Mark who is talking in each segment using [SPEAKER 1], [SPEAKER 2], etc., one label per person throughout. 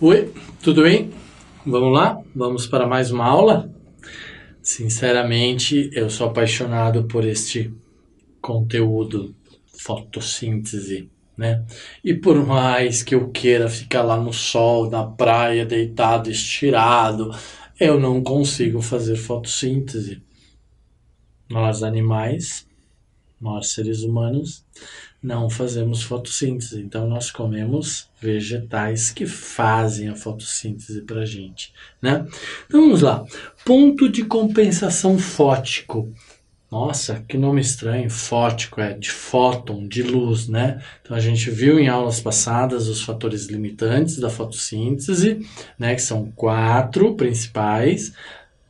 [SPEAKER 1] Oi, tudo bem? Vamos lá? Vamos para mais uma aula? Sinceramente, eu sou apaixonado por este conteúdo fotossíntese, né? E por mais que eu queira ficar lá no sol, na praia, deitado, estirado, eu não consigo fazer fotossíntese. Nós animais, nós seres humanos, não fazemos fotossíntese. Então nós comemos vegetais que fazem a fotossíntese para a gente, né? Então vamos lá. Ponto de compensação fótico. Nossa, que nome estranho. Fótico é de fóton, de luz, né? Então a gente viu em aulas passadas os fatores limitantes da fotossíntese, né? Que são 4 principais: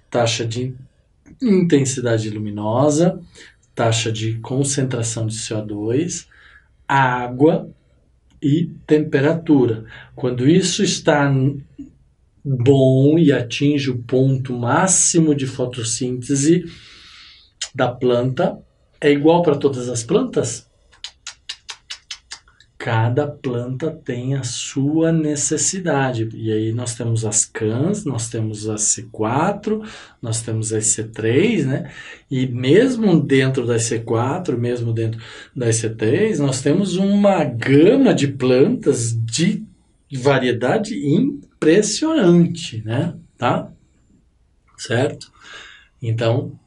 [SPEAKER 1] taxa de intensidade luminosa, taxa de concentração de CO2, água e temperatura. Quando isso está bom e atinge o ponto máximo de fotossíntese da planta, é igual para todas as plantas? Cada planta tem a sua necessidade. E aí nós temos as CANs, nós temos as C4, nós temos as C3, né? E mesmo dentro das C4, mesmo dentro das C3, nós temos uma gama de plantas de variedade impressionante, né? Tá? Certo? Então,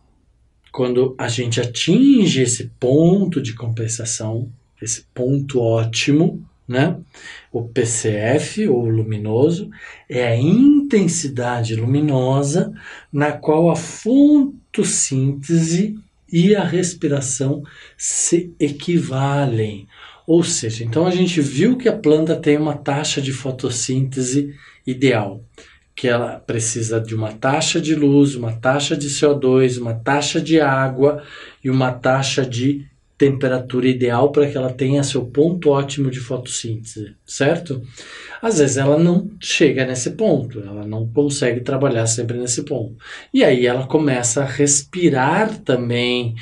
[SPEAKER 1] quando a gente atinge esse ponto de compensação, esse ponto ótimo, né? O PCF, ou luminoso, é a intensidade luminosa na qual a fotossíntese e a respiração se equivalem. Ou seja, então a gente viu que a planta tem uma taxa de fotossíntese ideal, que ela precisa de uma taxa de luz, uma taxa de CO2, uma taxa de água e uma taxa de temperatura ideal para que ela tenha seu ponto ótimo de fotossíntese, certo? Às vezes ela não chega nesse ponto, ela não consegue trabalhar sempre nesse ponto. E aí ela começa a respirar também,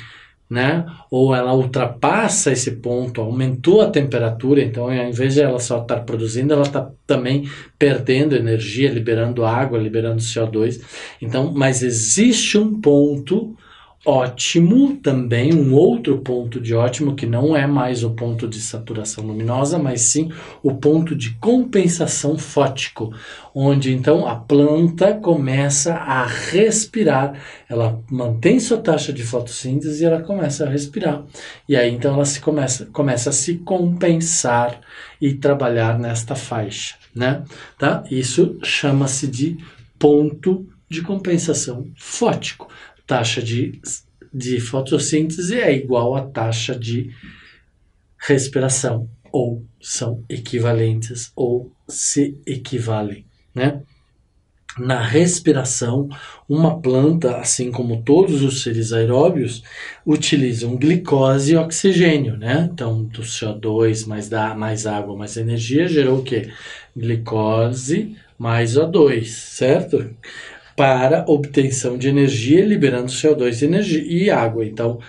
[SPEAKER 1] né? Ou ela ultrapassa esse ponto, aumentou a temperatura, então ao invés de ela só estar produzindo, ela está também perdendo energia, liberando água, liberando CO2. Então, mas existe um ponto ótimo também, um outro ponto de ótimo, que não é mais o ponto de saturação luminosa, mas sim o ponto de compensação fótico, onde então a planta começa a respirar, ela mantém sua taxa de fotossíntese e ela começa a respirar. E aí então ela começa a se compensar e trabalhar nesta faixa, né? Tá? Isso chama-se de ponto de compensação fótico. Taxa de fotossíntese é igual à taxa de respiração, ou são equivalentes, ou se equivalem, né? Na respiração, uma planta, assim como todos os seres aeróbios, utilizam glicose e oxigênio, né? Então, do CO2 mais água mais energia gerou o quê? Glicose mais O2, certo? Para obtenção de energia, liberando CO2 e água. Então,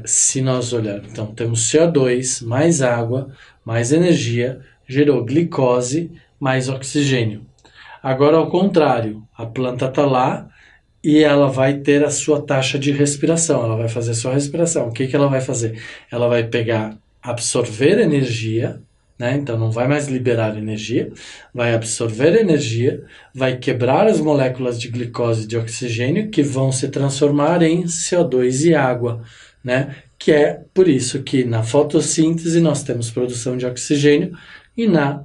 [SPEAKER 1] se nós olharmos, então temos CO2 mais água mais energia, gerou glicose mais oxigênio. Agora, ao contrário, a planta está lá e ela vai ter a sua taxa de respiração, ela vai fazer a sua respiração. O que ela vai fazer? Ela vai absorver energia, né? Então não vai mais liberar energia, vai absorver energia, vai quebrar as moléculas de glicose e de oxigênio, que vão se transformar em CO2 e água, né? Que é por isso que na fotossíntese nós temos produção de oxigênio e na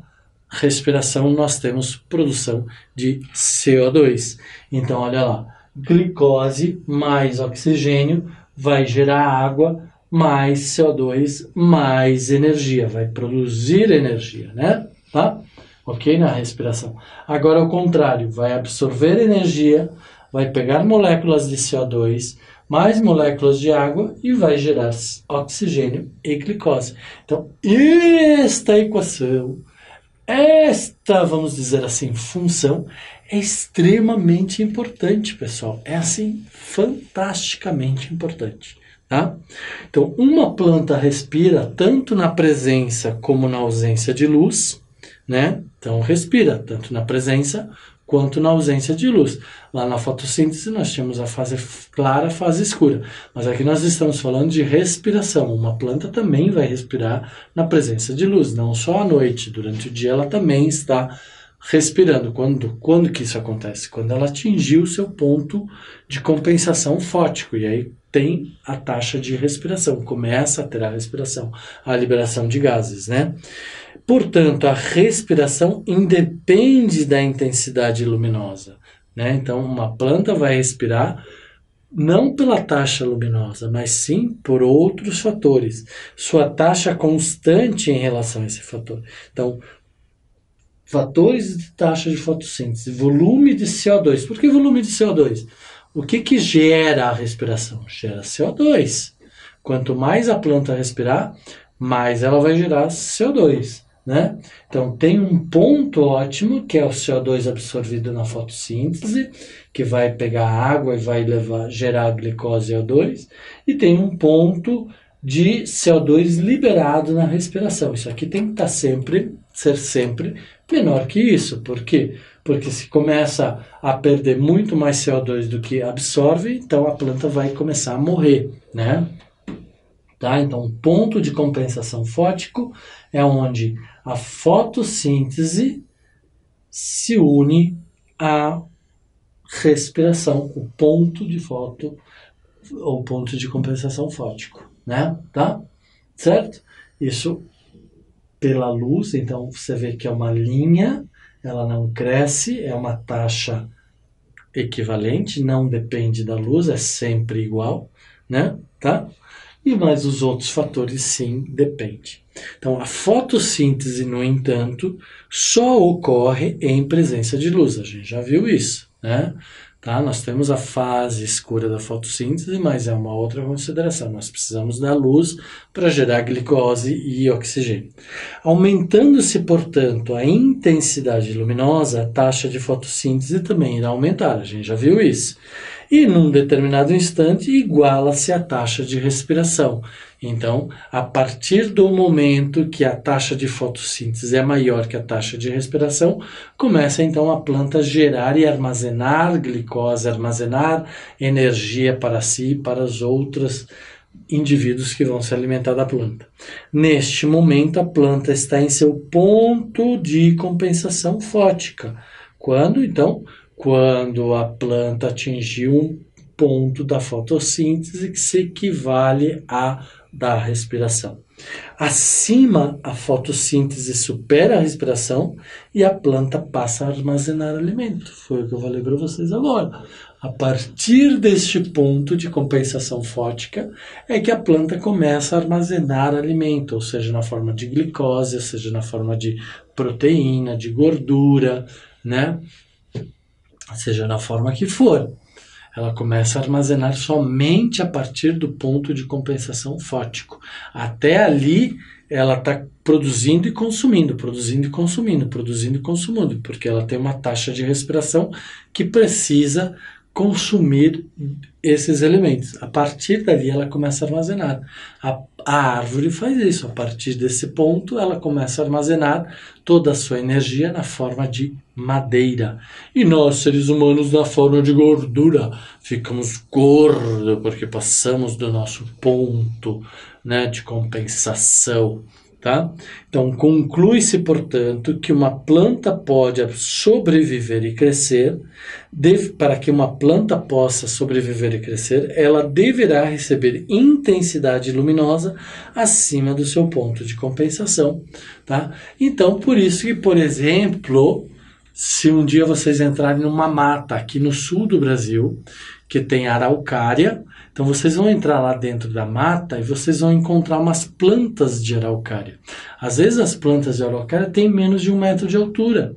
[SPEAKER 1] respiração nós temos produção de CO2. Então olha lá, glicose mais oxigênio vai gerar água mais CO2 mais energia, vai produzir energia, né? Tá? Ok? Na respiração. Agora ao contrário, vai absorver energia, vai pegar moléculas de CO2 mais moléculas de água e vai gerar oxigênio e glicose. Então, esta equação, esta, vamos dizer assim, função é extremamente importante, pessoal. É assim, fantasticamente importante. Tá? Então, uma planta respira tanto na presença como na ausência de luz, né? Então respira, tanto na presença quanto na ausência de luz. Lá na fotossíntese nós tínhamos a fase clara, a fase escura. Mas aqui nós estamos falando de respiração. Uma planta também vai respirar na presença de luz, não só à noite. Durante o dia ela também está respirando. Quando que isso acontece? Quando ela atingiu o seu ponto de compensação fótico. E aí tem a taxa de respiração. Começa a ter a respiração, a liberação de gases, né? Portanto, a respiração independe da intensidade luminosa, né? Então, uma planta vai respirar não pela taxa luminosa, mas sim por outros fatores. Sua taxa constante em relação a esse fator. Então, fatores de taxa de fotossíntese, volume de CO2. Por que volume de CO2? O que gera a respiração? Gera CO2. Quanto mais a planta respirar, mais ela vai gerar CO2. Né? Então tem um ponto ótimo, que é o CO2 absorvido na fotossíntese, que vai pegar água e vai gerar a glicose e O2, e tem um ponto de CO2 liberado na respiração. Isso aqui tem que ser sempre menor que isso. Por quê? Porque se começa a perder muito mais CO2 do que absorve, então a planta vai começar a morrer, né? Tá? Então, o ponto de compensação fótico é onde a fotossíntese se une à respiração, o ponto de compensação fótico, né? Tá? Certo? Isso pela luz, então você vê que é uma linha, ela não cresce, é uma taxa equivalente, não depende da luz, é sempre igual, né? Tá? Mas os outros fatores sim dependem. Então a fotossíntese, no entanto, só ocorre em presença de luz. A gente já viu isso, né? Tá? Nós temos a fase escura da fotossíntese, mas é uma outra consideração. Nós precisamos da luz para gerar glicose e oxigênio. Aumentando-se, portanto, a intensidade luminosa, a taxa de fotossíntese também irá aumentar. A gente já viu isso. E num determinado instante iguala-se a taxa de respiração. Então, a partir do momento que a taxa de fotossíntese é maior que a taxa de respiração, começa então a planta a gerar e armazenar glicose, armazenar energia para si e para os outros indivíduos que vão se alimentar da planta. Neste momento, a planta está em seu ponto de compensação fótica. Quando, então? Quando a planta atingiu um ponto da fotossíntese que se equivale à da respiração. Acima, a fotossíntese supera a respiração e a planta passa a armazenar alimento. Foi o que eu falei para vocês agora. A partir deste ponto de compensação fótica é que a planta começa a armazenar alimento, ou seja, na forma de glicose, ou seja, na forma de proteína, de gordura, né? Seja na forma que for. Ela começa a armazenar somente a partir do ponto de compensação fótico. Até ali, ela está produzindo e consumindo, porque ela tem uma taxa de respiração que precisa consumir esses elementos. A partir dali, ela começa a armazenar. A árvore faz isso. A partir desse ponto, ela começa a armazenar toda a sua energia na forma de madeira. E nós, seres humanos, na forma de gordura. Ficamos gordos porque passamos do nosso ponto, né, de compensação. Tá? Então, conclui-se, portanto, que uma planta pode sobreviver e crescer. Para que uma planta possa sobreviver e crescer, ela deverá receber intensidade luminosa acima do seu ponto de compensação. Tá? Então, por isso que, por exemplo, se um dia vocês entrarem numa mata aqui no sul do Brasil, que tem araucária, então vocês vão entrar lá dentro da mata e vocês vão encontrar umas plantas de araucária. Às vezes as plantas de araucária têm menos de 1 metro de altura.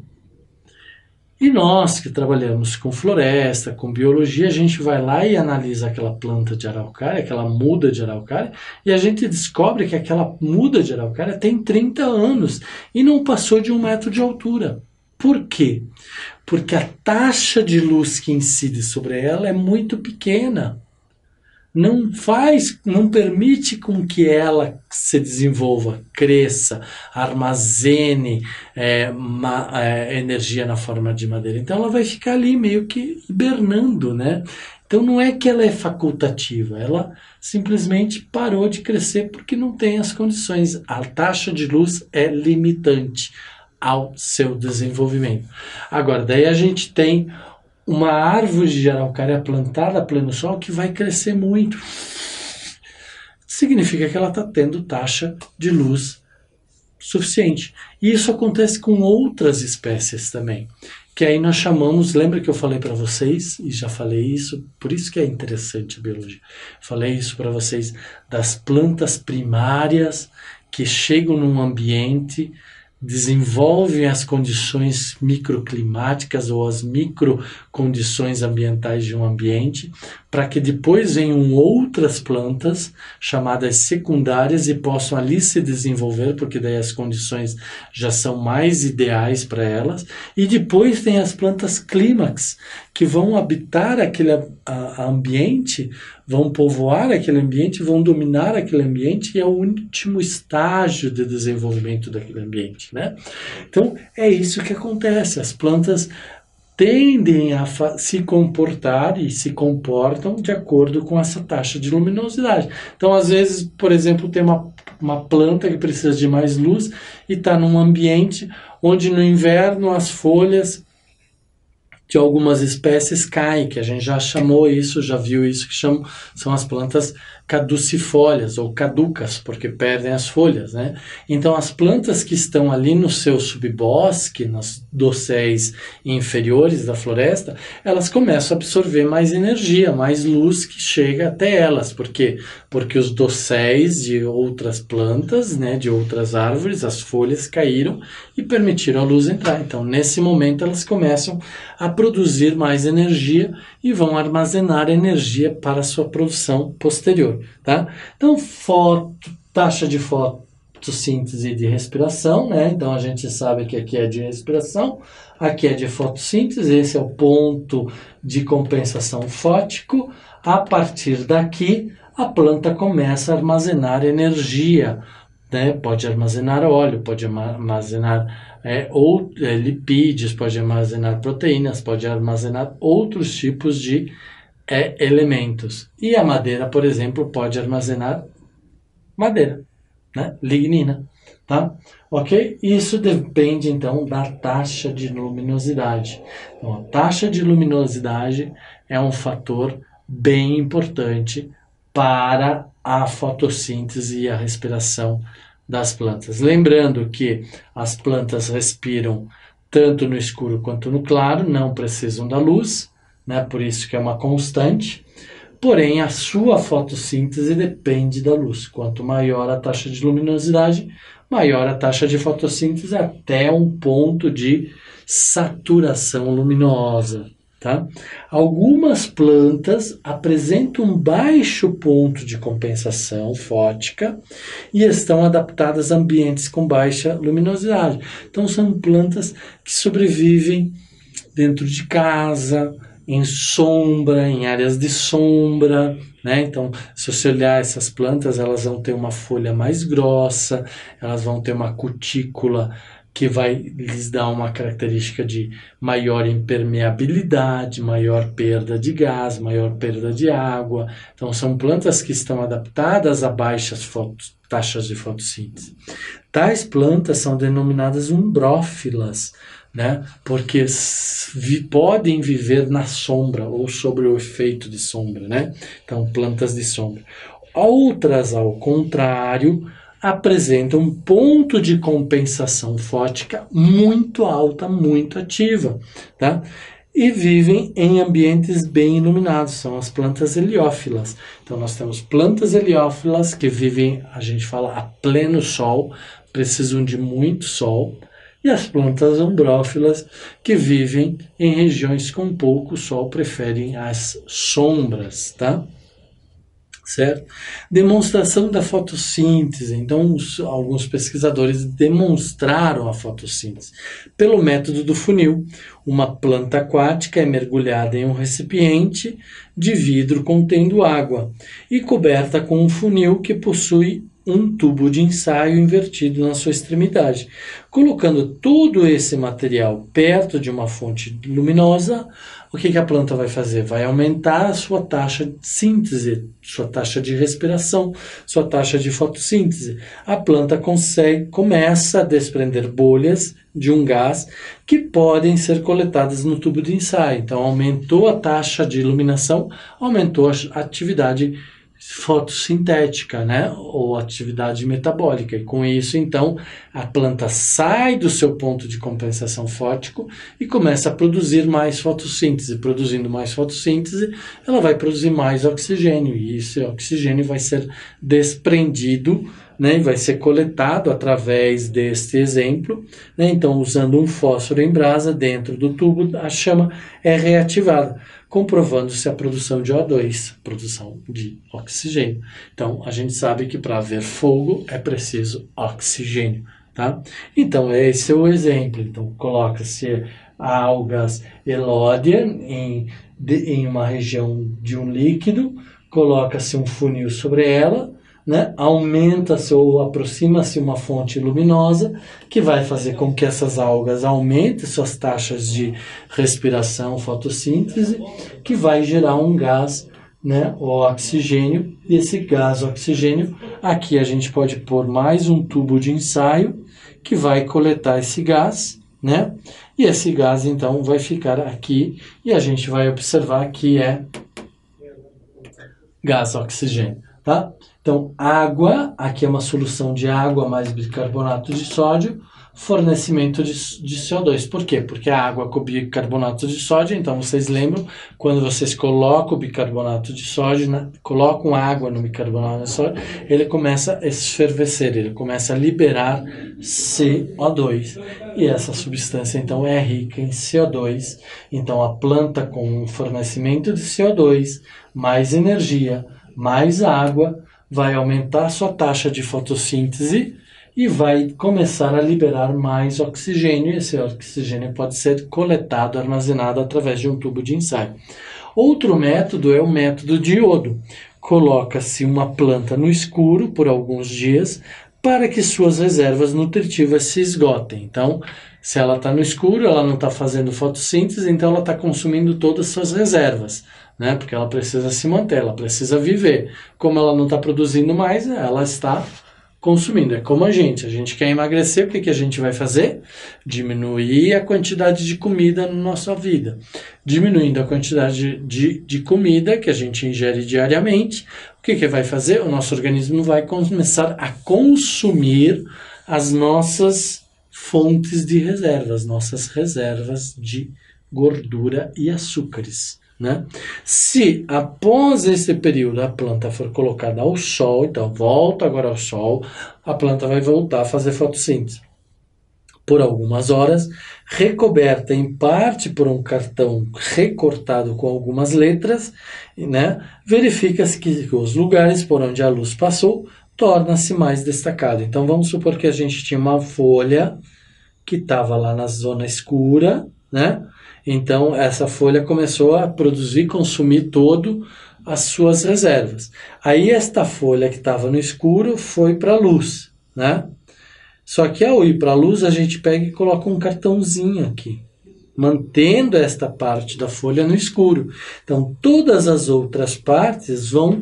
[SPEAKER 1] E nós que trabalhamos com floresta, com biologia, a gente vai lá e analisa aquela planta de araucária, aquela muda de araucária, e a gente descobre que aquela muda de araucária tem 30 anos e não passou de 1 metro de altura. Por quê? Porque a taxa de luz que incide sobre ela é muito pequena. não permite com que ela se desenvolva, cresça, armazene energia na forma de madeira. Então ela vai ficar ali meio que hibernando, né? Então não é que ela é facultativa, ela simplesmente parou de crescer porque não tem as condições. A taxa de luz é limitante ao seu desenvolvimento. Agora, daí a gente tem uma árvore de araucária plantada a pleno sol que vai crescer muito. Significa que ela está tendo taxa de luz suficiente. E isso acontece com outras espécies também. Que aí nós chamamos, lembra que eu falei para vocês, e já falei isso, por isso que é interessante a biologia. Falei isso para vocês das plantas primárias que chegam num ambiente, desenvolvem as condições microclimáticas ou as microcondições ambientais de um ambiente, para que depois venham outras plantas chamadas secundárias e possam ali se desenvolver, porque daí as condições já são mais ideais para elas, e depois tem as plantas clímax, que vão habitar aquele ambiente, vão povoar aquele ambiente, vão dominar aquele ambiente, e é o último estágio de desenvolvimento daquele ambiente, né? Então, é isso que acontece. As plantas tendem a se comportar e se comportam de acordo com essa taxa de luminosidade. Então, às vezes, por exemplo, tem uma planta que precisa de mais luz e está num ambiente onde no inverno as folhas de algumas espécies caem, que a gente já chamou isso, já viu isso, que são as plantas caducifólias ou caducas, porque perdem as folhas, né? Então as plantas que estão ali no seu subbosque, nos dosséis inferiores da floresta, elas começam a absorver mais energia, mais luz que chega até elas. Por quê? Porque os dosséis de outras plantas, né, de outras árvores, as folhas caíram e permitiram a luz entrar. Então nesse momento elas começam a produzir mais energia e vão armazenar energia para a sua produção posterior, tá? Então, taxa de fotossíntese e de respiração, né? Então, a gente sabe que aqui é de respiração, aqui é de fotossíntese, esse é o ponto de compensação fótico. A partir daqui, a planta começa a armazenar energia, né? Pode armazenar óleo, pode armazenar lipídios, pode armazenar proteínas, pode armazenar outros tipos de elementos. E a madeira, por exemplo, pode armazenar madeira, né? Lignina, tá? Ok? Isso depende, então, da taxa de luminosidade. Então, a taxa de luminosidade é um fator bem importante para a fotossíntese e a respiração das plantas. Lembrando que as plantas respiram tanto no escuro quanto no claro, não precisam da luz, né? Por isso que é uma constante. Porém, a sua fotossíntese depende da luz. Quanto maior a taxa de luminosidade, maior a taxa de fotossíntese, até um ponto de saturação luminosa. Tá? Algumas plantas apresentam um baixo ponto de compensação fótica e estão adaptadas a ambientes com baixa luminosidade. Então são plantas que sobrevivem dentro de casa, em sombra, em áreas de sombra, né? Então, se você olhar essas plantas, elas vão ter uma folha mais grossa, elas vão ter uma cutícula que vai lhes dar uma característica de maior impermeabilidade, maior perda de gás, maior perda de água. Então, são plantas que estão adaptadas a baixas taxas de fotossíntese. Tais plantas são denominadas umbrófilas, né? Porque podem viver na sombra ou sobre o efeito de sombra, né? Então, plantas de sombra. Outras, ao contrário, apresentam um ponto de compensação fótica muito alta, muito ativa, tá? E vivem em ambientes bem iluminados, são as plantas heliófilas. Então nós temos plantas heliófilas que vivem, a gente fala, a pleno sol, precisam de muito sol, e as plantas umbrófilas que vivem em regiões com pouco sol, preferem as sombras, tá? certo? Demonstração da fotossíntese. Então, alguns pesquisadores demonstraram a fotossíntese pelo método do funil. Uma planta aquática é mergulhada em um recipiente de vidro contendo água e coberta com um funil que possui um tubo de ensaio invertido na sua extremidade. Colocando todo esse material perto de uma fonte luminosa, o que a planta vai fazer? Vai aumentar a sua taxa de síntese, sua taxa de respiração, sua taxa de fotossíntese. A planta começa a desprender bolhas de um gás que podem ser coletadas no tubo de ensaio. Então, aumentou a taxa de iluminação, aumentou a atividade fotossintética, né? Ou atividade metabólica. E com isso, então, a planta sai do seu ponto de compensação fótico e começa a produzir mais fotossíntese. Produzindo mais fotossíntese, ela vai produzir mais oxigênio. E esse oxigênio vai ser desprendido, né? E vai ser coletado através deste exemplo, né? Então, usando um fósforo em brasa dentro do tubo, a chama é reativada, comprovando-se a produção de O2, produção de oxigênio. Então, a gente sabe que para haver fogo é preciso oxigênio, tá? Então, esse é o exemplo. Então, coloca-se algas elódia em uma região de um líquido, coloca-se um funil sobre ela, né? Aumenta-se ou aproxima-se uma fonte luminosa que vai fazer com que essas algas aumentem suas taxas de respiração, fotossíntese, que vai gerar um gás, né? O oxigênio. E esse gás oxigênio, aqui a gente pode pôr mais um tubo de ensaio que vai coletar esse gás, né? E esse gás então vai ficar aqui e a gente vai observar que é gás oxigênio, tá? Então, água, aqui é uma solução de água mais bicarbonato de sódio, fornecimento de CO2. Por quê? Porque a água com bicarbonato de sódio, então vocês lembram, quando vocês colocam o bicarbonato de sódio, né, colocam água no bicarbonato de sódio, ele começa a esfervecer, ele começa a liberar CO2. E essa substância, então, é rica em CO2. Então, a planta com um fornecimento de CO2, mais energia, mais água, vai aumentar sua taxa de fotossíntese e vai começar a liberar mais oxigênio. Esse oxigênio pode ser coletado, armazenado através de um tubo de ensaio. Outro método é o método de iodo. Coloca-se uma planta no escuro por alguns dias para que suas reservas nutritivas se esgotem. Então, se ela está no escuro, ela não está fazendo fotossíntese, então ela está consumindo todas as suas reservas, né? Porque ela precisa se manter, ela precisa viver. Como ela não está produzindo mais, ela está consumindo. É como a gente quer emagrecer, o que a gente vai fazer? Diminuir a quantidade de comida na nossa vida. Diminuindo a quantidade de comida que a gente ingere diariamente, o que vai fazer? O nosso organismo vai começar a consumir as nossas fontes de reservas, nossas reservas de gordura e açúcares, né? Se após esse período a planta for colocada ao sol, então volta agora ao sol, a planta vai voltar a fazer fotossíntese por algumas horas, recoberta em parte por um cartão recortado com algumas letras, né? Verifica-se que os lugares por onde a luz passou torna-se mais destacado. Então vamos supor que a gente tinha uma folha que estava lá na zona escura, né? Então, essa folha começou a produzir, consumir todo as suas reservas. Aí, esta folha que estava no escuro foi para a luz, né? Só que ao ir para a luz, a gente pega e coloca um cartãozinho aqui, mantendo esta parte da folha no escuro. Então, todas as outras partes vão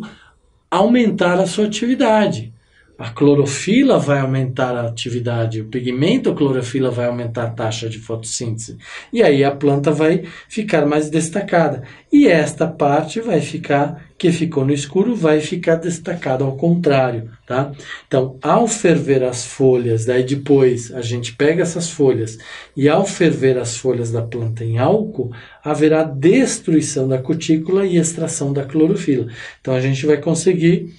[SPEAKER 1] aumentar a sua atividade. A clorofila vai aumentar a atividade, o pigmento clorofila vai aumentar a taxa de fotossíntese. E aí a planta vai ficar mais destacada. E esta parte vai ficar, que ficou no escuro, vai ficar destacada ao contrário, tá? Então, ao ferver as folhas, daí depois a gente pega essas folhas e ao ferver as folhas da planta em álcool, haverá destruição da cutícula e extração da clorofila. Então, a gente vai conseguir,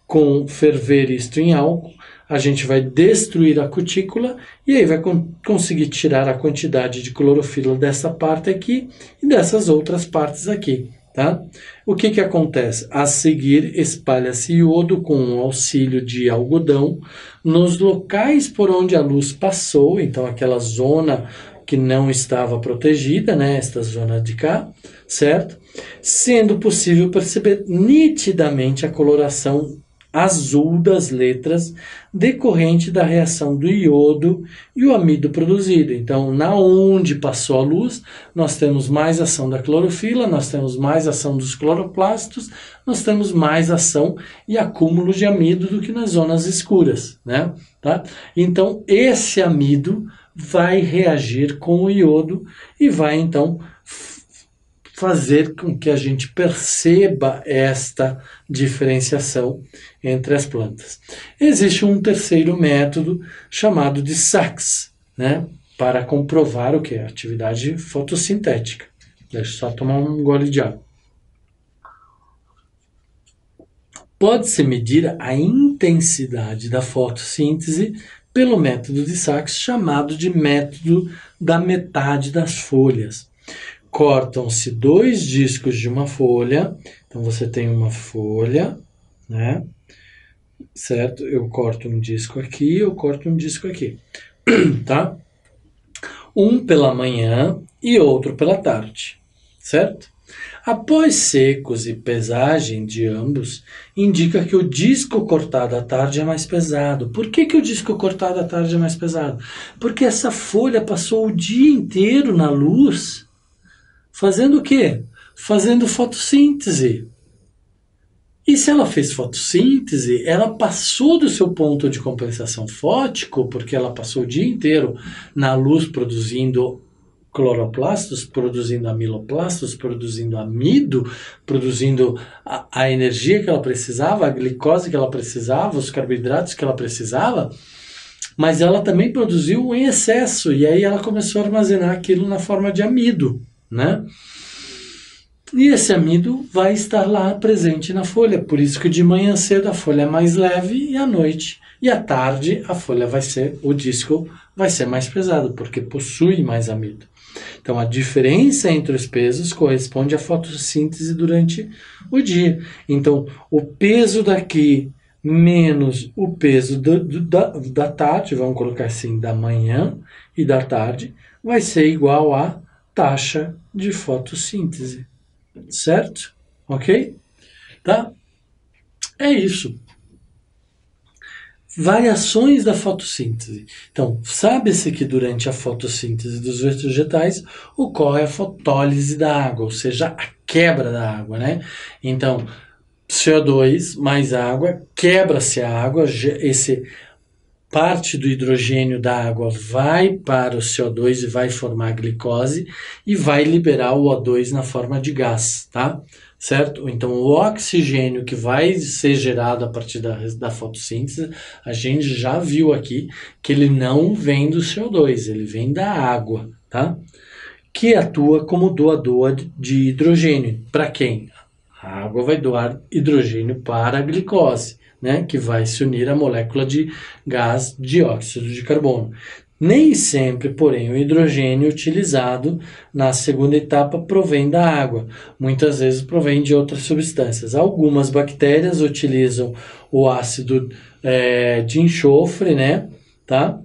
[SPEAKER 1] com ferver isto em álcool, a gente vai destruir a cutícula e aí vai conseguir tirar a quantidade de clorofila dessa parte aqui e dessas outras partes aqui, Tá? O que que acontece? A seguir, espalha-se iodo com o auxílio de algodão nos locais por onde a luz passou, então aquela zona que não estava protegida, né? Esta zona de cá, certo? Sendo possível perceber nitidamente a coloração azul das letras decorrente da reação do iodo e o amido produzido. Então, na onde passou a luz, nós temos mais ação da clorofila, nós temos mais ação dos cloroplastos, nós temos mais ação e acúmulo de amido do que nas zonas escuras, né? Tá? Então, esse amido vai reagir com o iodo e vai, então, fazer com que a gente perceba esta diferenciação entre as plantas. Existe um terceiro método chamado de Sachs, né, para comprovar o que é atividade fotossintética. Deixa eu só tomar um gole de água. Pode-se medir a intensidade da fotossíntese pelo método de Sachs, chamado de método da metade das folhas. Cortam-se 2 discos de uma folha, então você tem uma folha, né? Certo? Eu corto um disco aqui, eu corto um disco aqui, tá? Um pela manhã e outro pela tarde, certo? Após secos e pesagem de ambos, indica que o disco cortado à tarde é mais pesado. Por que o disco cortado à tarde é mais pesado? Porque essa folha passou o dia inteiro na luz, fazendo o quê? Fazendo fotossíntese. E se ela fez fotossíntese, ela passou do seu ponto de compensação fótico, porque ela passou o dia inteiro na luz produzindo cloroplastos, produzindo amiloplastos, produzindo amido, produzindo a energia que ela precisava, a glicose que ela precisava, os carboidratos que ela precisava, mas ela também produziu em excesso, e aí ela começou a armazenar aquilo na forma de amido, né? E esse amido vai estar lá presente na folha, por isso que de manhã cedo a folha é mais leve e à noite e à tarde a folha vai ser, o disco vai ser mais pesado, porque possui mais amido. Então a diferença entre os pesos corresponde à fotossíntese durante o dia. Então o peso daqui menos o peso da tarde, vamos colocar assim, da manhã e da tarde, vai ser igual à taxa de fotossíntese. Certo? Ok? Tá? É isso. Variações da fotossíntese. Então, sabe-se que durante a fotossíntese dos vegetais ocorre a fotólise da água, ou seja, a quebra da água, né? Então, CO2 mais água, quebra-se a água, parte do hidrogênio da água vai para o CO2 e vai formar glicose e vai liberar o O2 na forma de gás, tá? Certo? Então, o oxigênio que vai ser gerado a partir da fotossíntese, a gente já viu aqui que ele não vem do CO2, ele vem da água, tá? Que atua como doador de hidrogênio. Para quem? A água vai doar hidrogênio para a glicose, né, que vai se unir à molécula de gás dióxido de carbono. Nem sempre, porém, o hidrogênio utilizado na segunda etapa provém da água. Muitas vezes provém de outras substâncias. Algumas bactérias utilizam o ácido de enxofre, né, tá?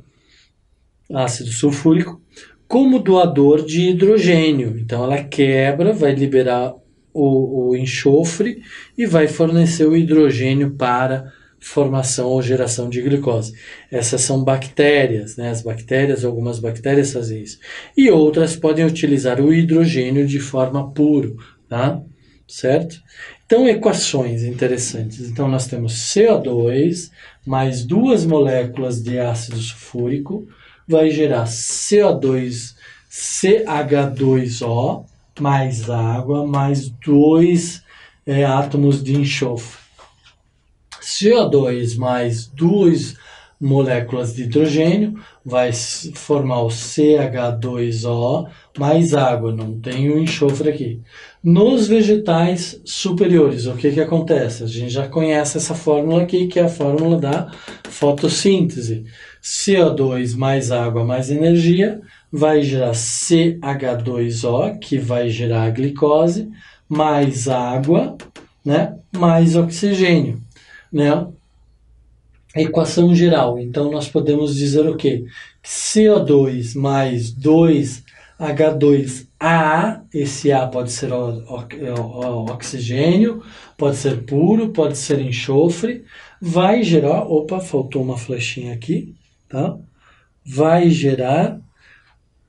[SPEAKER 1] Ácido sulfúrico, como doador de hidrogênio. Então ela quebra, vai liberar o enxofre e vai fornecer o hidrogênio para formação ou geração de glicose. Essas são bactérias, né? As bactérias, algumas bactérias fazem isso. E outras podem utilizar o hidrogênio de forma puro, tá? Certo? Então, equações interessantes. Então, nós temos CO2 mais 2 moléculas de ácido sulfúrico, vai gerar CO2, CH2O, mais água, mais 2 átomos de enxofre. CO2 mais 2 moléculas de hidrogênio vai formar o CH2O mais água, não tem o enxofre aqui. Nos vegetais superiores, o que acontece? A gente já conhece essa fórmula aqui, que é a fórmula da fotossíntese. CO2 mais água mais energia vai gerar CH2O, que vai gerar a glicose, mais água, né, mais oxigênio, né? Equação geral. Então, nós podemos dizer o quê? CO2 mais 2H2A, esse A pode ser oxigênio, pode ser puro, pode ser enxofre, vai gerar, opa, faltou uma flechinha aqui, tá? Vai gerar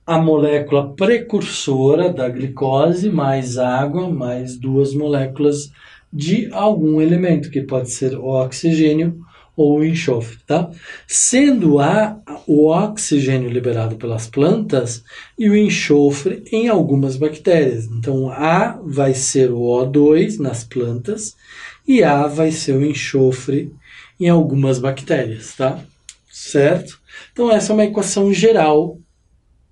[SPEAKER 1] a molécula precursora da glicose, mais água, mais duas moléculas de algum elemento, que pode ser o oxigênio ou o enxofre, tá? Sendo o oxigênio liberado pelas plantas e o enxofre em algumas bactérias. Então, A vai ser o O2 nas plantas e A vai ser o enxofre em algumas bactérias, tá? Certo? Então, essa é uma equação geral,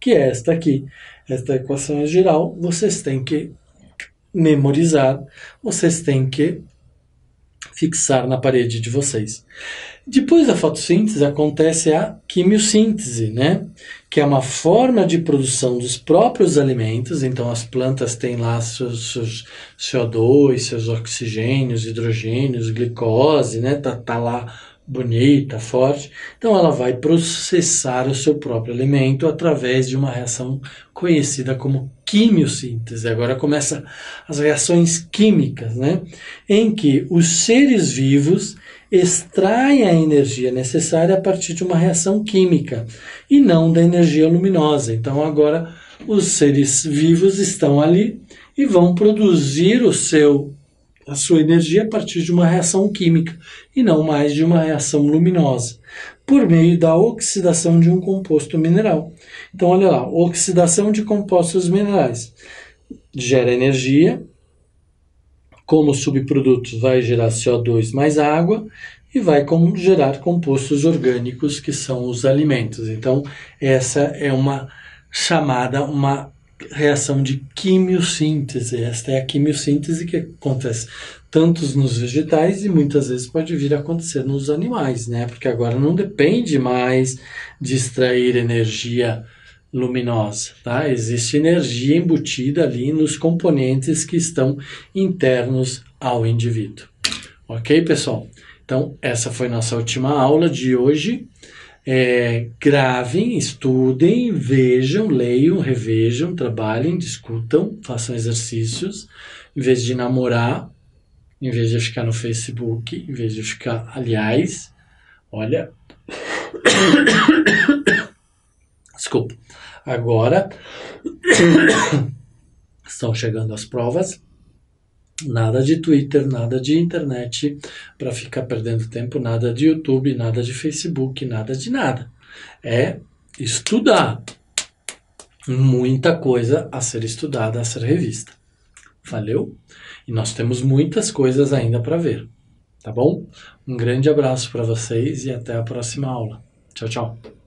[SPEAKER 1] que é esta aqui. Esta equação é geral, vocês têm que memorizar, vocês têm que fixar na parede de vocês. Depois da fotossíntese acontece a quimiossíntese, né? Que é uma forma de produção dos próprios alimentos. Então as plantas têm lá seus CO2, seus oxigênios, hidrogênios, glicose, né? Tá lá bonita, forte. Então ela vai processar o seu próprio alimento através de uma reação conhecida como quimiossíntese. Agora começa as reações químicas, né? Em que os seres vivos extraem a energia necessária a partir de uma reação química e não da energia luminosa. Então agora os seres vivos estão ali e vão produzir a sua energia a partir de uma reação química e não mais de uma reação luminosa, por meio da oxidação de um composto mineral. Então, olha lá, oxidação de compostos minerais gera energia, como subprodutos vai gerar CO2 mais água e vai gerar compostos orgânicos, que são os alimentos. Então, essa é uma reação de quimiossíntese. Esta é a quimiossíntese que acontece tanto nos vegetais e muitas vezes pode vir a acontecer nos animais, né? Porque agora não depende mais de extrair energia luminosa, tá? Existe energia embutida ali nos componentes que estão internos ao indivíduo. Ok, pessoal? Então, essa foi nossa última aula de hoje. Gravem, estudem, vejam, leiam, revejam, trabalhem, discutam, façam exercícios, em vez de namorar, em vez de ficar no Facebook, em vez de ficar, aliás, olha, desculpa, agora estão chegando as provas. Nada de Twitter, nada de internet para ficar perdendo tempo, nada de YouTube, nada de Facebook, nada de nada. É estudar. Muita coisa a ser estudada, a ser revista. Valeu? E nós temos muitas coisas ainda para ver. Tá bom? Um grande abraço para vocês e até a próxima aula. Tchau, tchau.